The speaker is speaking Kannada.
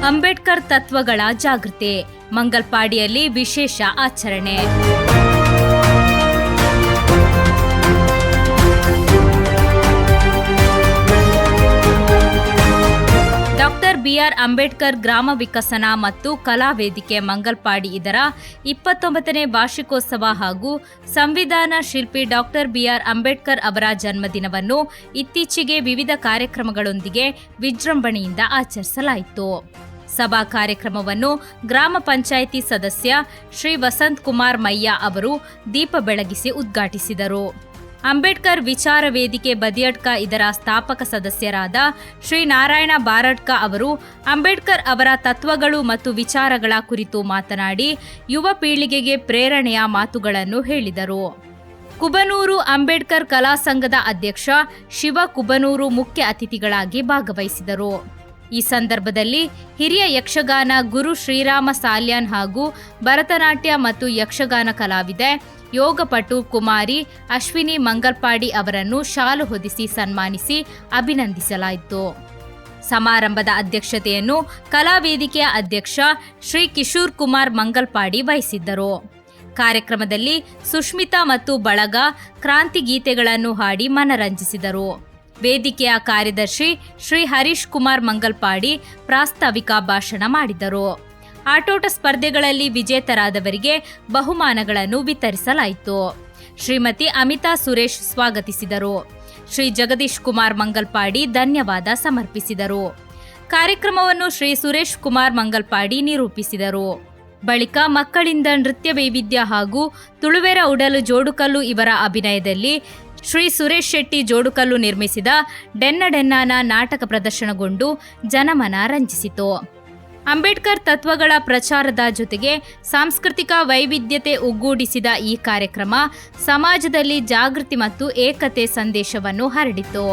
ಅಂಬೇಡ್ಕರ್ ತತ್ವಗಳ ಜಾಗೃತಿ, ಮಂಗಲ್ಪಾಡಿಯಲ್ಲಿ ವಿಶೇಷ ಆಚರಣೆ. ಡಾಕ್ಟರ್ ಬಿಆರ್ ಅಂಬೇಡ್ಕರ್ ಗ್ರಾಮ ವಿಕಸನ ಮತ್ತು ಕಲಾ ವೇದಿಕೆ ಮಂಗಲ್ಪಾಡಿ ಇದರ 29ನೇ ವಾರ್ಷಿಕೋತ್ಸವ ಹಾಗೂ ಸಂವಿಧಾನ ಶಿಲ್ಪಿ ಡಾಕ್ಟರ್ ಬಿಆರ್ ಅಂಬೇಡ್ಕರ್ ಅವರ ಜನ್ಮದಿನವನ್ನು ಇತ್ತೀಚೆಗೆ ವಿವಿಧ ಕಾರ್ಯಕ್ರಮಗಳೊಂದಿಗೆ ವಿಜೃಂಭಣೆಯಿಂದ ಆಚರಿಸಲಾಯಿತು. ಸಭಾ ಕಾರ್ಯಕ್ರಮವನ್ನು ಗ್ರಾಮ ಪಂಚಾಯಿತಿ ಸದಸ್ಯ ಶ್ರೀ ವಸಂತ್ ಕುಮಾರ್ ಮಯ್ಯ ಅವರು ದೀಪ ಬೆಳಗಿಸಿ ಉದ್ಘಾಟಿಸಿದರು. ಅಂಬೇಡ್ಕರ್ ವಿಚಾರ ವೇದಿಕೆ ಬದಿಯಡ್ಕ ಇದರ ಸ್ಥಾಪಕ ಸದಸ್ಯರಾದ ಶ್ರೀ ನಾರಾಯಣ ಬಾರಡ್ಕ ಅವರು ಅಂಬೇಡ್ಕರ್ ಅವರ ತತ್ವಗಳು ಮತ್ತು ವಿಚಾರಗಳ ಕುರಿತು ಮಾತನಾಡಿ ಯುವ ಪೀಳಿಗೆಗೆ ಪ್ರೇರಣೆಯ ಮಾತುಗಳನ್ನು ಹೇಳಿದರು. ಕುಬನೂರು ಅಂಬೇಡ್ಕರ್ ಕಲಾ ಸಂಘದ ಅಧ್ಯಕ್ಷ ಶಿವ ಕುಬನೂರು ಮುಖ್ಯ ಅತಿಥಿಗಳಾಗಿ ಭಾಗವಹಿಸಿದರು. ಈ ಸಂದರ್ಭದಲ್ಲಿ ಹಿರಿಯ ಯಕ್ಷಗಾನ ಗುರು ಶ್ರೀರಾಮ ಸಾಲ್ಯಾನ್ ಹಾಗೂ ಭರತನಾಟ್ಯ ಮತ್ತು ಯಕ್ಷಗಾನ ಕಲಾವಿದೆ ಯೋಗಪಟು ಕುಮಾರಿ ಅಶ್ವಿನಿ ಮಂಗಲ್ಪಾಡಿ ಅವರನ್ನು ಶಾಲು ಹೊದಿಸಿ ಸನ್ಮಾನಿಸಿ ಅಭಿನಂದಿಸಲಾಯಿತು. ಸಮಾರಂಭದ ಅಧ್ಯಕ್ಷತೆಯನ್ನು ಕಲಾವೇದಿಕೆಯ ಅಧ್ಯಕ್ಷ ಶ್ರೀ ಕಿಶೋರ್ ಕುಮಾರ್ ಮಂಗಲ್ಪಾಡಿ ವಹಿಸಿದ್ದರು. ಕಾರ್ಯಕ್ರಮದಲ್ಲಿ ಸುಷ್ಮಿತಾ ಮತ್ತು ಬಳಗ ಕ್ರಾಂತಿ ಗೀತೆಗಳನ್ನು ಹಾಡಿ ಮನರಂಜಿಸಿದರು. ವೇದಿಕೆಯ ಕಾರ್ಯದರ್ಶಿ ಶ್ರೀ ಹರೀಶ್ ಕುಮಾರ್ ಮಂಗಲ್ಪಾಡಿ ಪ್ರಾಸ್ತಾವಿಕ ಭಾಷಣ ಮಾಡಿದರು. ಆಟೋಟ ಸ್ಪರ್ಧೆಗಳಲ್ಲಿ ವಿಜೇತರಾದವರಿಗೆ ಬಹುಮಾನಗಳನ್ನು ವಿತರಿಸಲಾಯಿತು. ಶ್ರೀಮತಿ ಅಮಿತಾ ಸುರೇಶ್ ಸ್ವಾಗತಿಸಿದರು. ಶ್ರೀ ಜಗದೀಶ್ ಕುಮಾರ್ ಮಂಗಲ್ಪಾಡಿ ಧನ್ಯವಾದ ಸಮರ್ಪಿಸಿದರು. ಕಾರ್ಯಕ್ರಮವನ್ನು ಶ್ರೀ ಸುರೇಶ್ ಕುಮಾರ್ ಮಂಗಲ್ಪಾಡಿ ನಿರೂಪಿಸಿದರು. ಬಳಿಕ ಮಕ್ಕಳಿಂದ ನೃತ್ಯ ವೈವಿಧ್ಯ ಹಾಗೂ ತುಳುವೆರ ಉಡಲು ಜೋಡುಕಲ್ಲು ಇವರ ಅಭಿನಯದಲ್ಲಿ ಶ್ರೀ ಸುರೇಶ್ ಶೆಟ್ಟಿ ಜೋಡುಕಲ್ಲು ನಿರ್ಮಿಸಿದ ಡೆನ್ನ ಡೆನ್ನಾನ ನಾಟಕ ಪ್ರದರ್ಶನಗೊಂಡು ಜನಮನ ರಂಜಿಸಿತು. ಅಂಬೇಡ್ಕರ್ ತತ್ವಗಳ ಪ್ರಚಾರದ ಜೊತೆಗೆ ಸಾಂಸ್ಕೃತಿಕ ವೈವಿಧ್ಯತೆ ಒಗ್ಗೂಡಿಸಿದ ಈ ಕಾರ್ಯಕ್ರಮ ಸಮಾಜದಲ್ಲಿ ಜಾಗೃತಿ ಮತ್ತು ಏಕತೆ ಸಂದೇಶವನ್ನು ಹರಡಿತು.